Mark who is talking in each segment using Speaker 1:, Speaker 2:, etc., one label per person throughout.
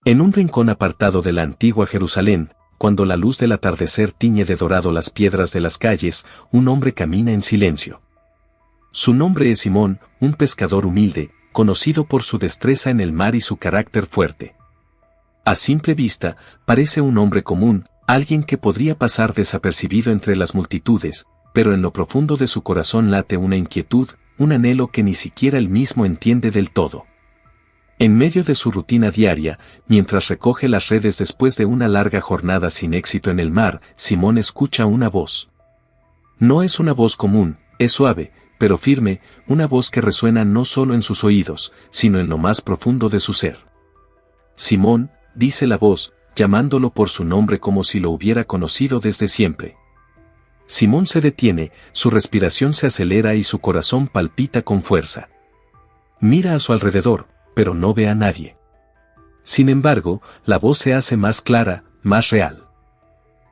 Speaker 1: En un rincón apartado de la antigua Jerusalén, cuando la luz del atardecer tiñe de dorado las piedras de las calles, un hombre camina en silencio. Su nombre es Simón, un pescador humilde, conocido por su destreza en el mar y su carácter fuerte. A simple vista, parece un hombre común, alguien que podría pasar desapercibido entre las multitudes, pero en lo profundo de su corazón late una inquietud, un anhelo que ni siquiera él mismo entiende del todo. En medio de su rutina diaria, mientras recoge las redes después de una larga jornada sin éxito en el mar, Simón escucha una voz. No es una voz común, es suave, pero firme, una voz que resuena no solo en sus oídos, sino en lo más profundo de su ser. Simón, dice la voz, llamándolo por su nombre como si lo hubiera conocido desde siempre. Simón se detiene, su respiración se acelera y su corazón palpita con fuerza. Mira a su alrededor, pero no ve a nadie. Sin embargo, la voz se hace más clara, más real.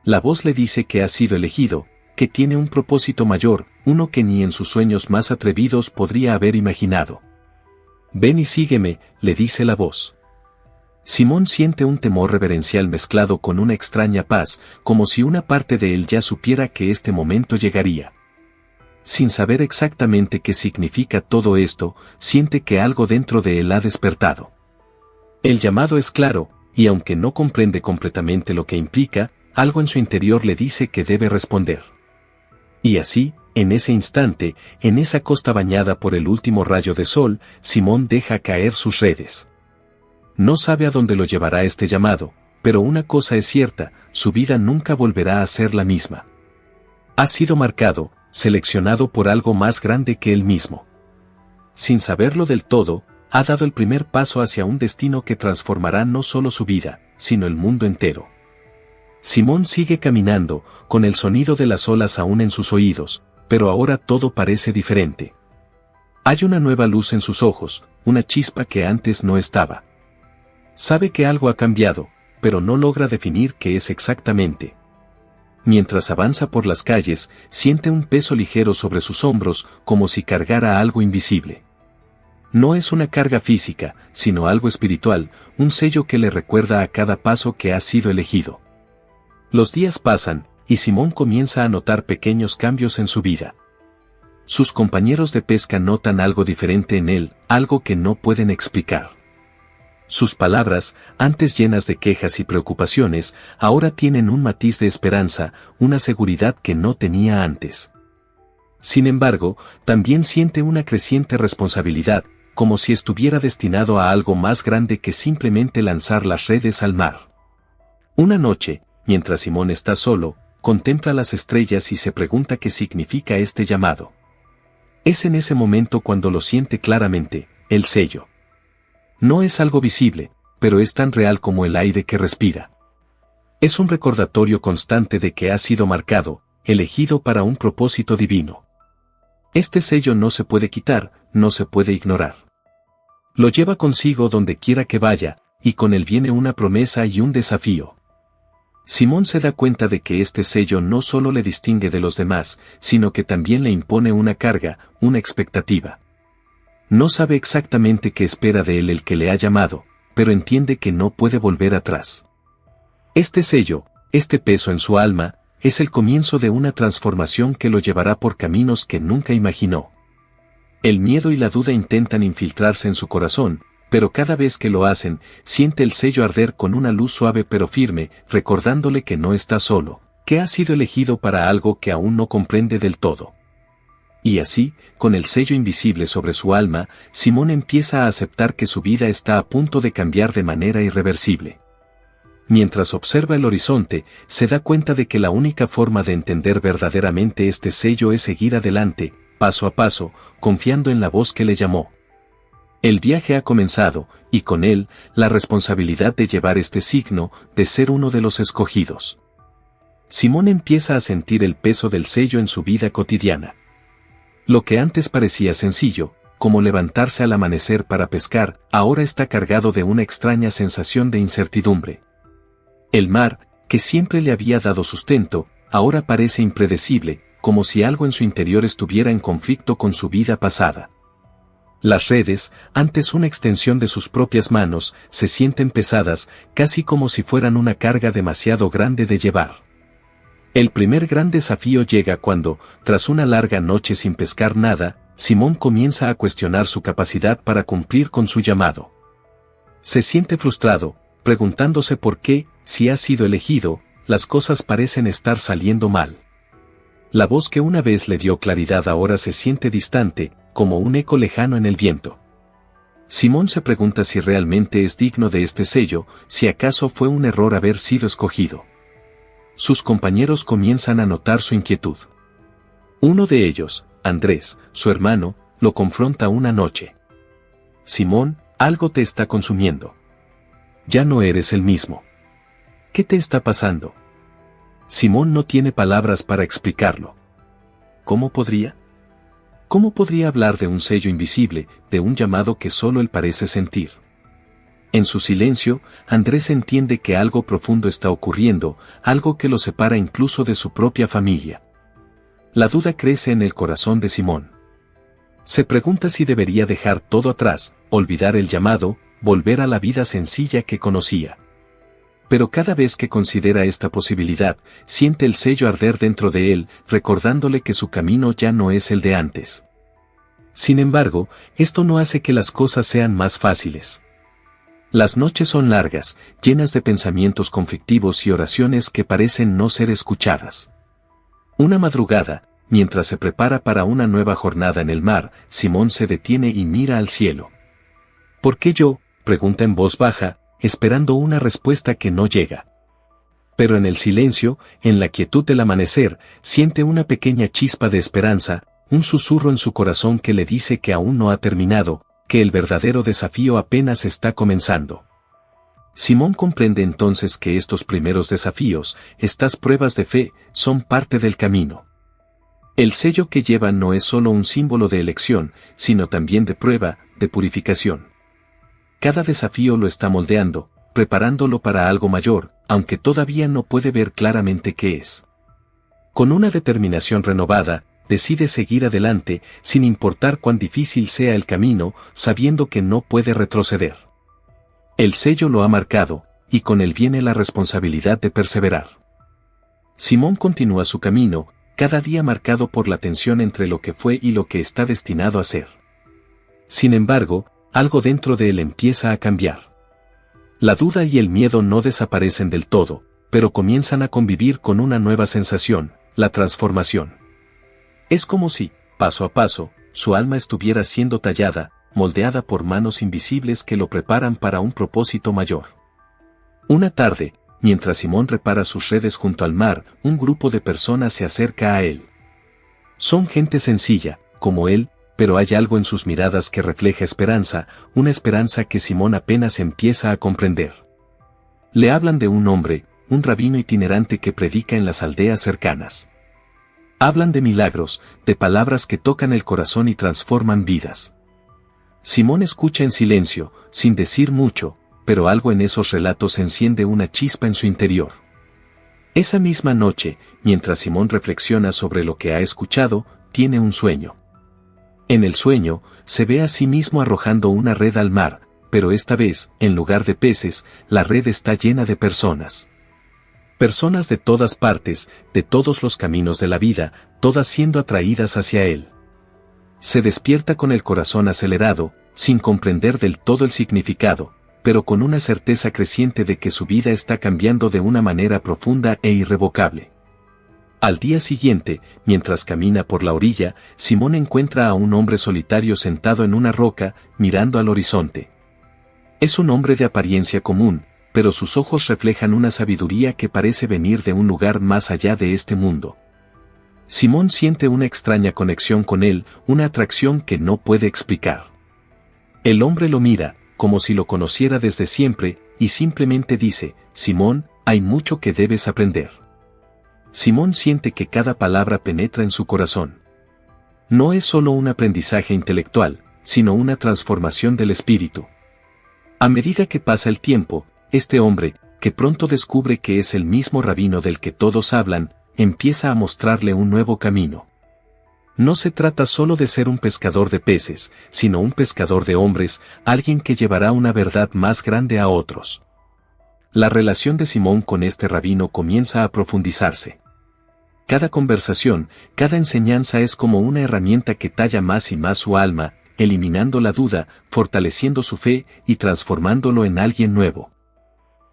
Speaker 1: La voz le dice que ha sido elegido, que tiene un propósito mayor, uno que ni en sus sueños más atrevidos podría haber imaginado. Ven y sígueme, le dice la voz. Simón siente un temor reverencial mezclado con una extraña paz, como si una parte de él ya supiera que este momento llegaría. Sin saber exactamente qué significa todo esto, siente que algo dentro de él ha despertado. El llamado es claro, y aunque no comprende completamente lo que implica, algo en su interior le dice que debe responder. Y así, en ese instante, en esa costa bañada por el último rayo de sol, Simón deja caer sus redes. No sabe a dónde lo llevará este llamado, pero una cosa es cierta, su vida nunca volverá a ser la misma. Ha sido marcado, seleccionado por algo más grande que él mismo. Sin saberlo del todo, ha dado el primer paso hacia un destino que transformará no solo su vida, sino el mundo entero. Simón sigue caminando, con el sonido de las olas aún en sus oídos, pero ahora todo parece diferente. Hay una nueva luz en sus ojos, una chispa que antes no estaba. Sabe que algo ha cambiado, pero no logra definir qué es exactamente. Mientras avanza por las calles, siente un peso ligero sobre sus hombros, como si cargara algo invisible. No es una carga física, sino algo espiritual, un sello que le recuerda a cada paso que ha sido elegido. Los días pasan, y Simón comienza a notar pequeños cambios en su vida. Sus compañeros de pesca notan algo diferente en él, algo que no pueden explicar. Sus palabras, antes llenas de quejas y preocupaciones, ahora tienen un matiz de esperanza, una seguridad que no tenía antes. Sin embargo, también siente una creciente responsabilidad, como si estuviera destinado a algo más grande que simplemente lanzar las redes al mar. Una noche, mientras Simón está solo, contempla las estrellas y se pregunta qué significa este llamado. Es en ese momento cuando lo siente claramente, el sello. No es algo visible, pero es tan real como el aire que respira. Es un recordatorio constante de que ha sido marcado, elegido para un propósito divino. Este sello no se puede quitar, no se puede ignorar. Lo lleva consigo donde quiera que vaya, y con él viene una promesa y un desafío. Simón se da cuenta de que este sello no solo le distingue de los demás, sino que también le impone una carga, una expectativa. No sabe exactamente qué espera de él el que le ha llamado, pero entiende que no puede volver atrás. Este sello, este peso en su alma, es el comienzo de una transformación que lo llevará por caminos que nunca imaginó. El miedo y la duda intentan infiltrarse en su corazón, pero cada vez que lo hacen, siente el sello arder con una luz suave pero firme, recordándole que no está solo, que ha sido elegido para algo que aún no comprende del todo. Y así, con el sello invisible sobre su alma, Simón empieza a aceptar que su vida está a punto de cambiar de manera irreversible. Mientras observa el horizonte, se da cuenta de que la única forma de entender verdaderamente este sello es seguir adelante, paso a paso, confiando en la voz que le llamó. El viaje ha comenzado, y con él, la responsabilidad de llevar este signo, de ser uno de los escogidos. Simón empieza a sentir el peso del sello en su vida cotidiana. Lo que antes parecía sencillo, como levantarse al amanecer para pescar, ahora está cargado de una extraña sensación de incertidumbre. El mar, que siempre le había dado sustento, ahora parece impredecible, como si algo en su interior estuviera en conflicto con su vida pasada. Las redes, antes una extensión de sus propias manos, se sienten pesadas, casi como si fueran una carga demasiado grande de llevar. El primer gran desafío llega cuando, tras una larga noche sin pescar nada, Simón comienza a cuestionar su capacidad para cumplir con su llamado. Se siente frustrado, preguntándose por qué, si ha sido elegido, las cosas parecen estar saliendo mal. La voz que una vez le dio claridad ahora se siente distante, como un eco lejano en el viento. Simón se pregunta si realmente es digno de este sello, si acaso fue un error haber sido escogido. Sus compañeros comienzan a notar su inquietud. Uno de ellos, Andrés, su hermano, lo confronta una noche. Simón, algo te está consumiendo. Ya no eres el mismo. ¿Qué te está pasando? Simón no tiene palabras para explicarlo. ¿Cómo podría? ¿Cómo podría hablar de un sello invisible, de un llamado que solo él parece sentir? En su silencio, Andrés entiende que algo profundo está ocurriendo, algo que lo separa incluso de su propia familia. La duda crece en el corazón de Simón. Se pregunta si debería dejar todo atrás, olvidar el llamado, volver a la vida sencilla que conocía. Pero cada vez que considera esta posibilidad, siente el sello arder dentro de él, recordándole que su camino ya no es el de antes. Sin embargo, esto no hace que las cosas sean más fáciles. Las noches son largas, llenas de pensamientos conflictivos y oraciones que parecen no ser escuchadas. Una madrugada, mientras se prepara para una nueva jornada en el mar, Simón se detiene y mira al cielo. ¿Por qué yo?, pregunta en voz baja, esperando una respuesta que no llega. Pero en el silencio, en la quietud del amanecer, siente una pequeña chispa de esperanza, un susurro en su corazón que le dice que aún no ha terminado, que el verdadero desafío apenas está comenzando. Simón comprende entonces que estos primeros desafíos, estas pruebas de fe, son parte del camino. El sello que lleva no es solo un símbolo de elección, sino también de prueba, de purificación. Cada desafío lo está moldeando, preparándolo para algo mayor, aunque todavía no puede ver claramente qué es. Con una determinación renovada, decide seguir adelante, sin importar cuán difícil sea el camino, sabiendo que no puede retroceder. El sello lo ha marcado, y con él viene la responsabilidad de perseverar. Simón continúa su camino, cada día marcado por la tensión entre lo que fue y lo que está destinado a ser. Sin embargo, algo dentro de él empieza a cambiar. La duda y el miedo no desaparecen del todo, pero comienzan a convivir con una nueva sensación, la transformación. Es como si, paso a paso, su alma estuviera siendo tallada, moldeada por manos invisibles que lo preparan para un propósito mayor. Una tarde, mientras Simón repara sus redes junto al mar, un grupo de personas se acerca a él. Son gente sencilla, como él, pero hay algo en sus miradas que refleja esperanza, una esperanza que Simón apenas empieza a comprender. Le hablan de un hombre, un rabino itinerante que predica en las aldeas cercanas. Hablan de milagros, de palabras que tocan el corazón y transforman vidas. Simón escucha en silencio, sin decir mucho, pero algo en esos relatos enciende una chispa en su interior. Esa misma noche, mientras Simón reflexiona sobre lo que ha escuchado, tiene un sueño. En el sueño, se ve a sí mismo arrojando una red al mar, pero esta vez, en lugar de peces, la red está llena de personas. Personas de todas partes, de todos los caminos de la vida, todas siendo atraídas hacia él. Se despierta con el corazón acelerado, sin comprender del todo el significado, pero con una certeza creciente de que su vida está cambiando de una manera profunda e irrevocable. Al día siguiente, mientras camina por la orilla, Simón encuentra a un hombre solitario sentado en una roca, mirando al horizonte. Es un hombre de apariencia común, pero sus ojos reflejan una sabiduría que parece venir de un lugar más allá de este mundo. Simón siente una extraña conexión con él, una atracción que no puede explicar. El hombre lo mira, como si lo conociera desde siempre, y simplemente dice: Simón, hay mucho que debes aprender. Simón siente que cada palabra penetra en su corazón. No es solo un aprendizaje intelectual, sino una transformación del espíritu. A medida que pasa el tiempo, este hombre, que pronto descubre que es el mismo rabino del que todos hablan, empieza a mostrarle un nuevo camino. No se trata solo de ser un pescador de peces, sino un pescador de hombres, alguien que llevará una verdad más grande a otros. La relación de Simón con este rabino comienza a profundizarse. Cada conversación, cada enseñanza es como una herramienta que talla más y más su alma, eliminando la duda, fortaleciendo su fe y transformándolo en alguien nuevo.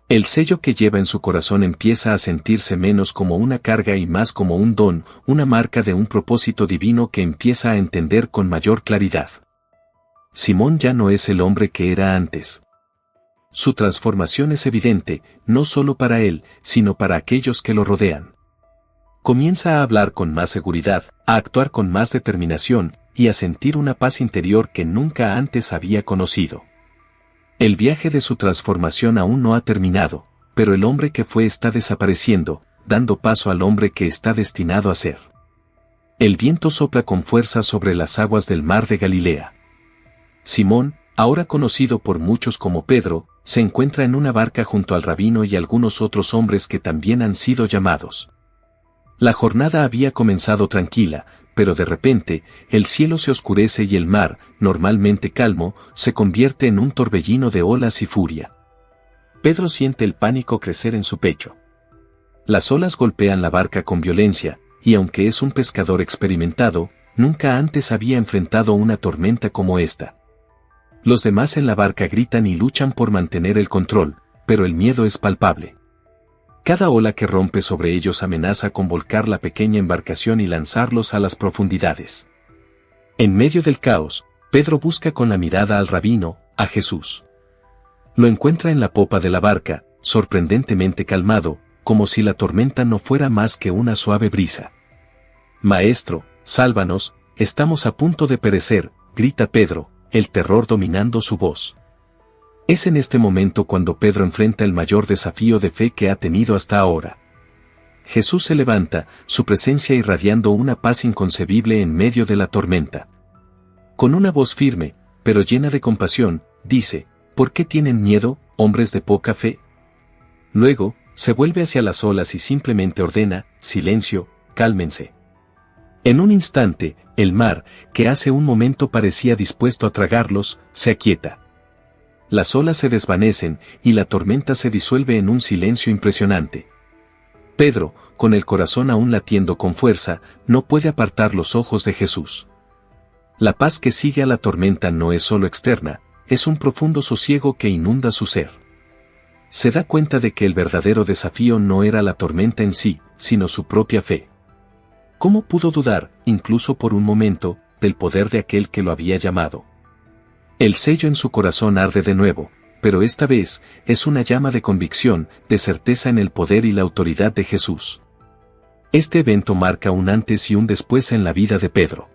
Speaker 1: El sello que lleva en su corazón empieza a sentirse menos como una carga y más como un don, una marca de un propósito divino que empieza a entender con mayor claridad. Simón ya no es el hombre que era antes. Su transformación es evidente, no solo para él, sino para aquellos que lo rodean. Comienza a hablar con más seguridad, a actuar con más determinación, y a sentir una paz interior que nunca antes había conocido. El viaje de su transformación aún no ha terminado, pero el hombre que fue está desapareciendo, dando paso al hombre que está destinado a ser. El viento sopla con fuerza sobre las aguas del mar de Galilea. Simón, ahora conocido por muchos como Pedro, se encuentra en una barca junto al rabino y algunos otros hombres que también han sido llamados. La jornada había comenzado tranquila, pero de repente, el cielo se oscurece y el mar, normalmente calmo, se convierte en un torbellino de olas y furia. Pedro siente el pánico crecer en su pecho. Las olas golpean la barca con violencia, y aunque es un pescador experimentado, nunca antes había enfrentado una tormenta como esta. Los demás en la barca gritan y luchan por mantener el control, pero el miedo es palpable. Cada ola que rompe sobre ellos amenaza con volcar la pequeña embarcación y lanzarlos a las profundidades. En medio del caos, Pedro busca con la mirada al rabino, a Jesús. Lo encuentra en la popa de la barca, sorprendentemente calmado, como si la tormenta no fuera más que una suave brisa. «Maestro, sálvanos, estamos a punto de perecer», grita Pedro, el terror dominando su voz. Es en este momento cuando Pedro enfrenta el mayor desafío de fe que ha tenido hasta ahora. Jesús se levanta, su presencia irradiando una paz inconcebible en medio de la tormenta. Con una voz firme, pero llena de compasión, dice: «¿Por qué tienen miedo, hombres de poca fe?». Luego, se vuelve hacia las olas y simplemente ordena: «Silencio, cálmense». En un instante, el mar, que hace un momento parecía dispuesto a tragarlos, se aquieta. Las olas se desvanecen y la tormenta se disuelve en un silencio impresionante. Pedro, con el corazón aún latiendo con fuerza, no puede apartar los ojos de Jesús. La paz que sigue a la tormenta no es solo externa, es un profundo sosiego que inunda su ser. Se da cuenta de que el verdadero desafío no era la tormenta en sí, sino su propia fe. ¿Cómo pudo dudar, incluso por un momento, del poder de aquel que lo había llamado? El sello en su corazón arde de nuevo, pero esta vez es una llama de convicción, de certeza en el poder y la autoridad de Jesús. Este evento marca un antes y un después en la vida de Pedro.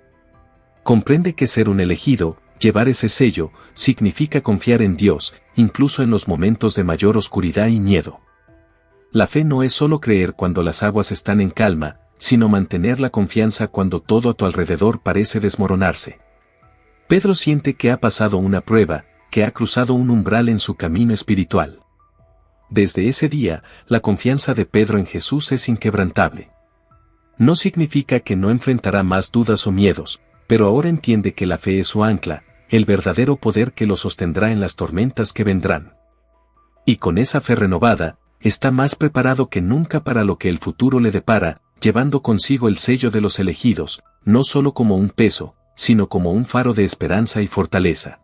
Speaker 1: Comprende que ser un elegido, llevar ese sello, significa confiar en Dios, incluso en los momentos de mayor oscuridad y miedo. La fe no es solo creer cuando las aguas están en calma, sino mantener la confianza cuando todo a tu alrededor parece desmoronarse. Pedro siente que ha pasado una prueba, que ha cruzado un umbral en su camino espiritual. Desde ese día, la confianza de Pedro en Jesús es inquebrantable. No significa que no enfrentará más dudas o miedos, pero ahora entiende que la fe es su ancla, el verdadero poder que lo sostendrá en las tormentas que vendrán. Y con esa fe renovada, está más preparado que nunca para lo que el futuro le depara, llevando consigo el sello de los elegidos, no solo como un peso, sino como un faro de esperanza y fortaleza.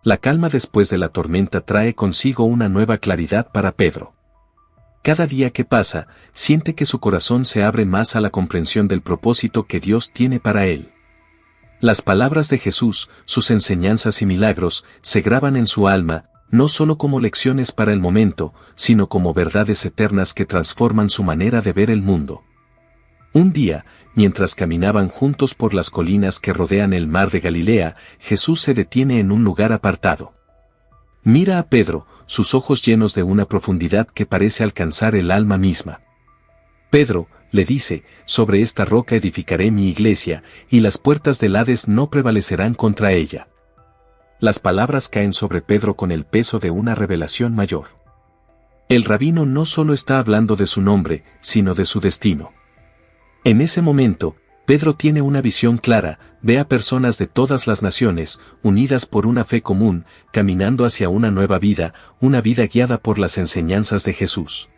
Speaker 1: La calma después de la tormenta trae consigo una nueva claridad para Pedro. Cada día que pasa, siente que su corazón se abre más a la comprensión del propósito que Dios tiene para él. Las palabras de Jesús, sus enseñanzas y milagros, se graban en su alma, no solo como lecciones para el momento, sino como verdades eternas que transforman su manera de ver el mundo. Un día, mientras caminaban juntos por las colinas que rodean el mar de Galilea, Jesús se detiene en un lugar apartado. Mira a Pedro, sus ojos llenos de una profundidad que parece alcanzar el alma misma. «Pedro», le dice, «sobre esta roca edificaré mi iglesia, y las puertas del Hades no prevalecerán contra ella». Las palabras caen sobre Pedro con el peso de una revelación mayor. El rabino no solo está hablando de su nombre, sino de su destino. En ese momento, Pedro tiene una visión clara, ve a personas de todas las naciones, unidas por una fe común, caminando hacia una nueva vida, una vida guiada por las enseñanzas de Jesús.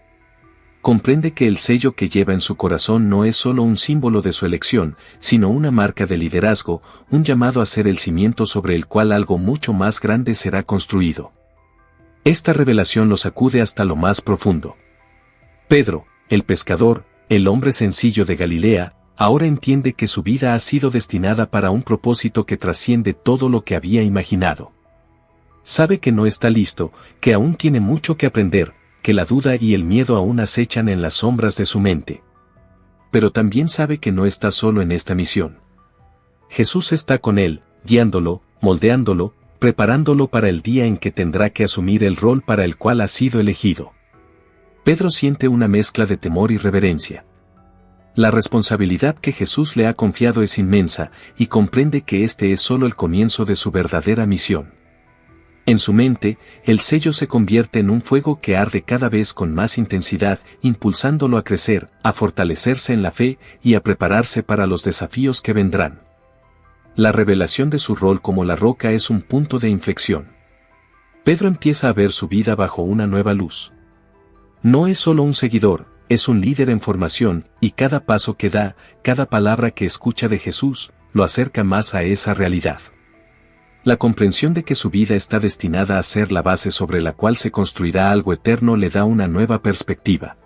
Speaker 1: Comprende que el sello que lleva en su corazón no es solo un símbolo de su elección, sino una marca de liderazgo, un llamado a ser el cimiento sobre el cual algo mucho más grande será construido. Esta revelación lo sacude hasta lo más profundo. Pedro, el pescador, el hombre sencillo de Galilea, ahora entiende que su vida ha sido destinada para un propósito que trasciende todo lo que había imaginado. Sabe que no está listo, que aún tiene mucho que aprender, que la duda y el miedo aún acechan en las sombras de su mente. Pero también sabe que no está solo en esta misión. Jesús está con él, guiándolo, moldeándolo, preparándolo para el día en que tendrá que asumir el rol para el cual ha sido elegido. Pedro siente una mezcla de temor y reverencia. La responsabilidad que Jesús le ha confiado es inmensa, y comprende que este es solo el comienzo de su verdadera misión. En su mente, el sello se convierte en un fuego que arde cada vez con más intensidad, impulsándolo a crecer, a fortalecerse en la fe y a prepararse para los desafíos que vendrán. La revelación de su rol como la roca es un punto de inflexión. Pedro empieza a ver su vida bajo una nueva luz. No es solo un seguidor, es un líder en formación, y cada paso que da, cada palabra que escucha de Jesús, lo acerca más a esa realidad. La comprensión de que su vida está destinada a ser la base sobre la cual se construirá algo eterno le da una nueva perspectiva.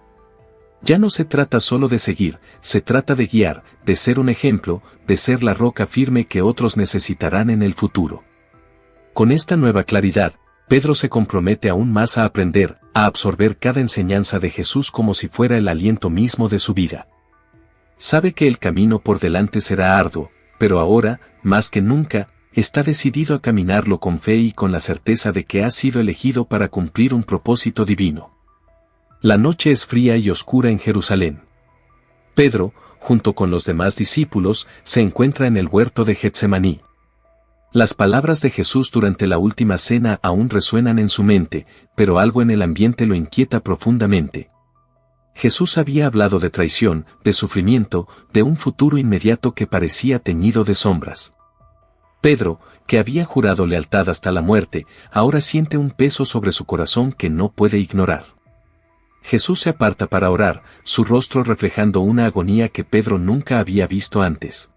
Speaker 1: Ya no se trata solo de seguir, se trata de guiar, de ser un ejemplo, de ser la roca firme que otros necesitarán en el futuro. Con esta nueva claridad, Pedro se compromete aún más a aprender, a absorber cada enseñanza de Jesús como si fuera el aliento mismo de su vida. Sabe que el camino por delante será arduo, pero ahora, más que nunca, está decidido a caminarlo con fe y con la certeza de que ha sido elegido para cumplir un propósito divino. La noche es fría y oscura en Jerusalén. Pedro, junto con los demás discípulos, se encuentra en el huerto de Getsemaní. Las palabras de Jesús durante la última cena aún resuenan en su mente, pero algo en el ambiente lo inquieta profundamente. Jesús había hablado de traición, de sufrimiento, de un futuro inmediato que parecía teñido de sombras. Pedro, que había jurado lealtad hasta la muerte, ahora siente un peso sobre su corazón que no puede ignorar. Jesús se aparta para orar, su rostro reflejando una agonía que Pedro nunca había visto antes.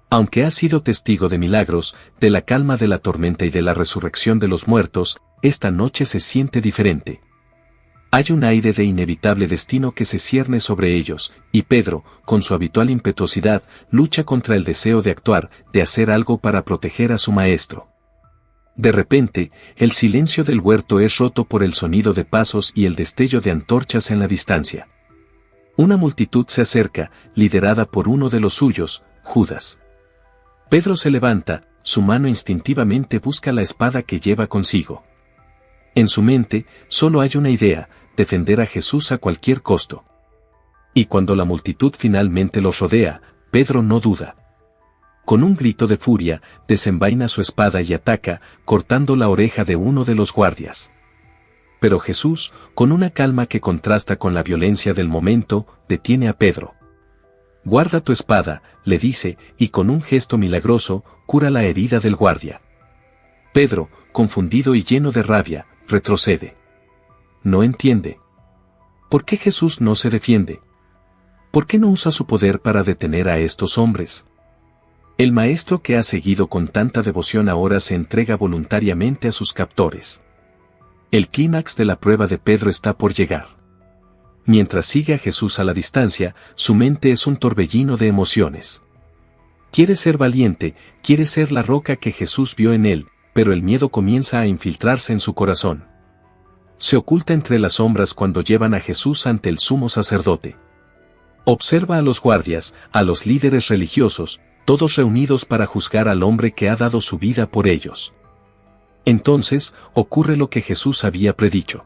Speaker 1: Aunque ha sido testigo de milagros, de la calma de la tormenta y de la resurrección de los muertos, esta noche se siente diferente. Hay un aire de inevitable destino que se cierne sobre ellos, y Pedro, con su habitual impetuosidad, lucha contra el deseo de actuar, de hacer algo para proteger a su maestro. De repente, el silencio del huerto es roto por el sonido de pasos y el destello de antorchas en la distancia. Una multitud se acerca, liderada por uno de los suyos, Judas. Pedro se levanta, su mano instintivamente busca la espada que lleva consigo. En su mente, solo hay una idea: defender a Jesús a cualquier costo. Y cuando la multitud finalmente los rodea, Pedro no duda. Con un grito de furia, desenvaina su espada y ataca, cortando la oreja de uno de los guardias. Pero Jesús, con una calma que contrasta con la violencia del momento, detiene a Pedro. «Guarda tu espada», le dice, y con un gesto milagroso, cura la herida del guardia. Pedro, confundido y lleno de rabia, retrocede. No entiende. ¿Por qué Jesús no se defiende? ¿Por qué no usa su poder para detener a estos hombres? El maestro que ha seguido con tanta devoción ahora se entrega voluntariamente a sus captores. El clímax de la prueba de Pedro está por llegar. Mientras sigue a Jesús a la distancia, su mente es un torbellino de emociones. Quiere ser valiente, quiere ser la roca que Jesús vio en él, pero el miedo comienza a infiltrarse en su corazón. Se oculta entre las sombras cuando llevan a Jesús ante el sumo sacerdote. Observa a los guardias, a los líderes religiosos, todos reunidos para juzgar al hombre que ha dado su vida por ellos. Entonces, ocurre lo que Jesús había predicho.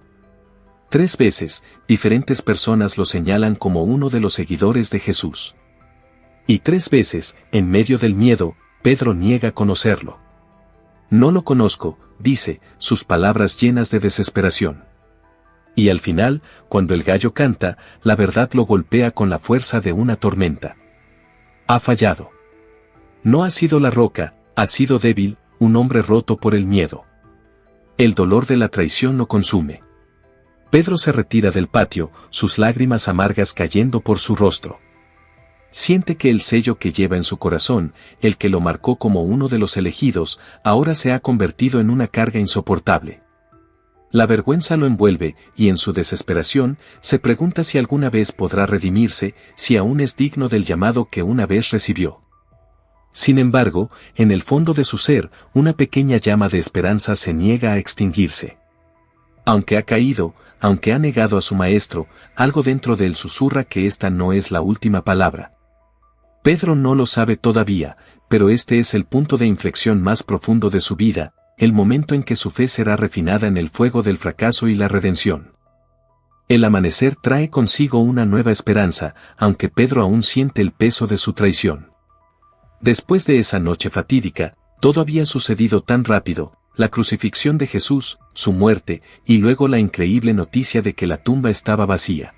Speaker 1: 3 veces, diferentes personas lo señalan como uno de los seguidores de Jesús. Y 3 veces, en medio del miedo, Pedro niega conocerlo. No lo conozco, dice, sus palabras llenas de desesperación. Y al final, cuando el gallo canta, la verdad lo golpea con la fuerza de una tormenta. Ha fallado. No ha sido la roca, ha sido débil, un hombre roto por el miedo. El dolor de la traición lo consume. Pedro se retira del patio, sus lágrimas amargas cayendo por su rostro. Siente que el sello que lleva en su corazón, el que lo marcó como uno de los elegidos, ahora se ha convertido en una carga insoportable. La vergüenza lo envuelve, y en su desesperación, se pregunta si alguna vez podrá redimirse, si aún es digno del llamado que una vez recibió. Sin embargo, en el fondo de su ser, una pequeña llama de esperanza se niega a extinguirse. Aunque ha caído, aunque ha negado a su maestro, algo dentro de él susurra que esta no es la última palabra. Pedro no lo sabe todavía, pero este es el punto de inflexión más profundo de su vida, el momento en que su fe será refinada en el fuego del fracaso y la redención. El amanecer trae consigo una nueva esperanza, aunque Pedro aún siente el peso de su traición. Después de esa noche fatídica, todo había sucedido tan rápido, la crucifixión de Jesús, su muerte, y luego la increíble noticia de que la tumba estaba vacía.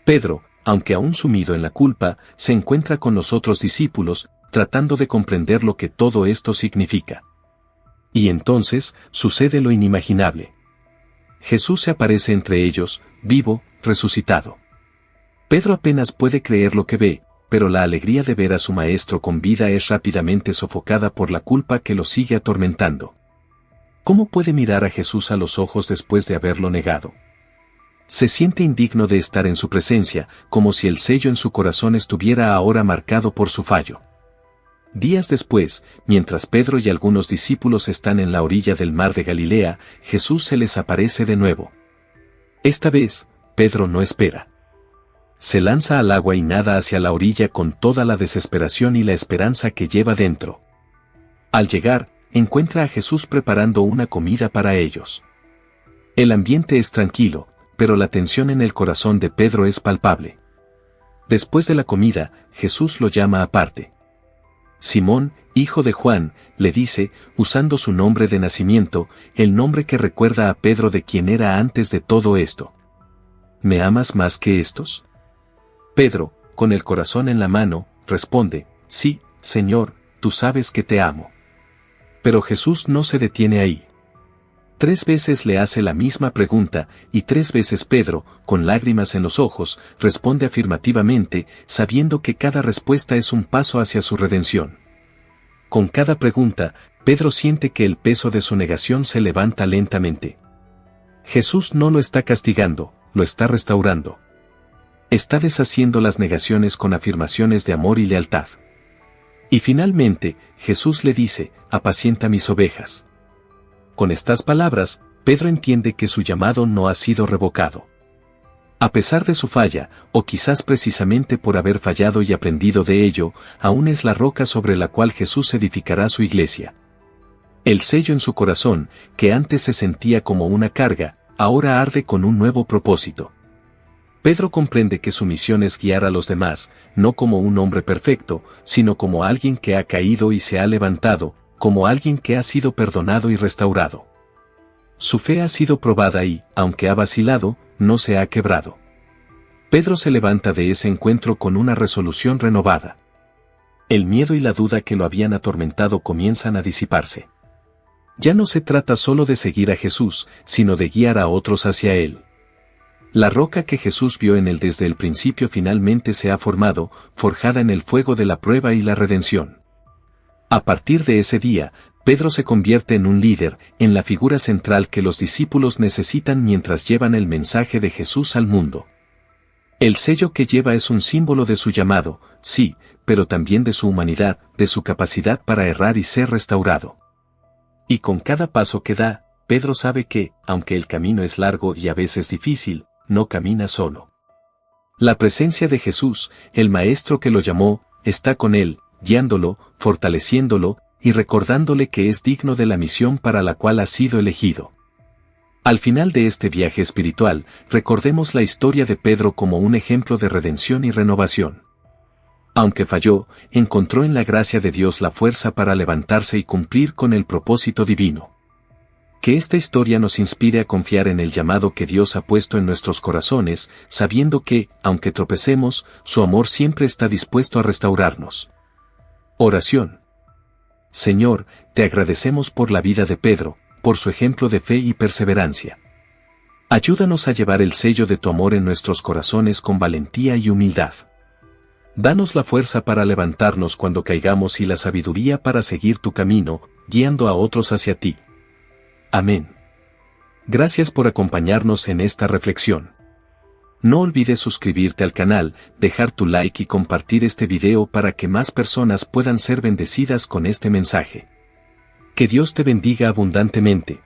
Speaker 1: Pedro, aunque aún sumido en la culpa, se encuentra con los otros discípulos, tratando de comprender lo que todo esto significa. Y entonces, sucede lo inimaginable. Jesús se aparece entre ellos, vivo, resucitado. Pedro apenas puede creer lo que ve, pero la alegría de ver a su maestro con vida es rápidamente sofocada por la culpa que lo sigue atormentando. ¿Cómo puede mirar a Jesús a los ojos después de haberlo negado? Se siente indigno de estar en su presencia, como si el sello en su corazón estuviera ahora marcado por su fallo. Días después, mientras Pedro y algunos discípulos están en la orilla del mar de Galilea, Jesús se les aparece de nuevo. Esta vez, Pedro no espera. Se lanza al agua y nada hacia la orilla con toda la desesperación y la esperanza que lleva dentro. Al llegar, encuentra a Jesús preparando una comida para ellos. El ambiente es tranquilo, pero la tensión en el corazón de Pedro es palpable. Después de la comida, Jesús lo llama aparte. Simón, hijo de Juan, le dice, usando su nombre de nacimiento, el nombre que recuerda a Pedro de quien era antes de todo esto. ¿Me amas más que estos? Pedro, con el corazón en la mano, responde, sí, Señor, tú sabes que te amo. Pero Jesús no se detiene ahí. 3 veces le hace la misma pregunta, y 3 veces Pedro, con lágrimas en los ojos, responde afirmativamente, sabiendo que cada respuesta es un paso hacia su redención. Con cada pregunta, Pedro siente que el peso de su negación se levanta lentamente. Jesús no lo está castigando, lo está restaurando. Está deshaciendo las negaciones con afirmaciones de amor y lealtad. Y finalmente, Jesús le dice, apacienta mis ovejas. Con estas palabras, Pedro entiende que su llamado no ha sido revocado. A pesar de su falla, o quizás precisamente por haber fallado y aprendido de ello, aún es la roca sobre la cual Jesús edificará su iglesia. El sello en su corazón, que antes se sentía como una carga, ahora arde con un nuevo propósito. Pedro comprende que su misión es guiar a los demás, no como un hombre perfecto, sino como alguien que ha caído y se ha levantado, como alguien que ha sido perdonado y restaurado. Su fe ha sido probada y, aunque ha vacilado, no se ha quebrado. Pedro se levanta de ese encuentro con una resolución renovada. El miedo y la duda que lo habían atormentado comienzan a disiparse. Ya no se trata solo de seguir a Jesús, sino de guiar a otros hacia Él. La roca que Jesús vio en él desde el principio finalmente se ha formado, forjada en el fuego de la prueba y la redención. A partir de ese día, Pedro se convierte en un líder, en la figura central que los discípulos necesitan mientras llevan el mensaje de Jesús al mundo. El sello que lleva es un símbolo de su llamado, sí, pero también de su humanidad, de su capacidad para errar y ser restaurado. Y con cada paso que da, Pedro sabe que, aunque el camino es largo y a veces difícil, no camina solo. La presencia de Jesús, el Maestro que lo llamó, está con él, guiándolo, fortaleciéndolo, y recordándole que es digno de la misión para la cual ha sido elegido. Al final de este viaje espiritual, recordemos la historia de Pedro como un ejemplo de redención y renovación. Aunque falló, encontró en la gracia de Dios la fuerza para levantarse y cumplir con el propósito divino. Que esta historia nos inspire a confiar en el llamado que Dios ha puesto en nuestros corazones, sabiendo que, aunque tropecemos, su amor siempre está dispuesto a restaurarnos. Oración. Señor, te agradecemos por la vida de Pedro, por su ejemplo de fe y perseverancia. Ayúdanos a llevar el sello de tu amor en nuestros corazones con valentía y humildad. Danos la fuerza para levantarnos cuando caigamos y la sabiduría para seguir tu camino, guiando a otros hacia ti. Amén. Gracias por acompañarnos en esta reflexión. No olvides suscribirte al canal, dejar tu like y compartir este video para que más personas puedan ser bendecidas con este mensaje. Que Dios te bendiga abundantemente.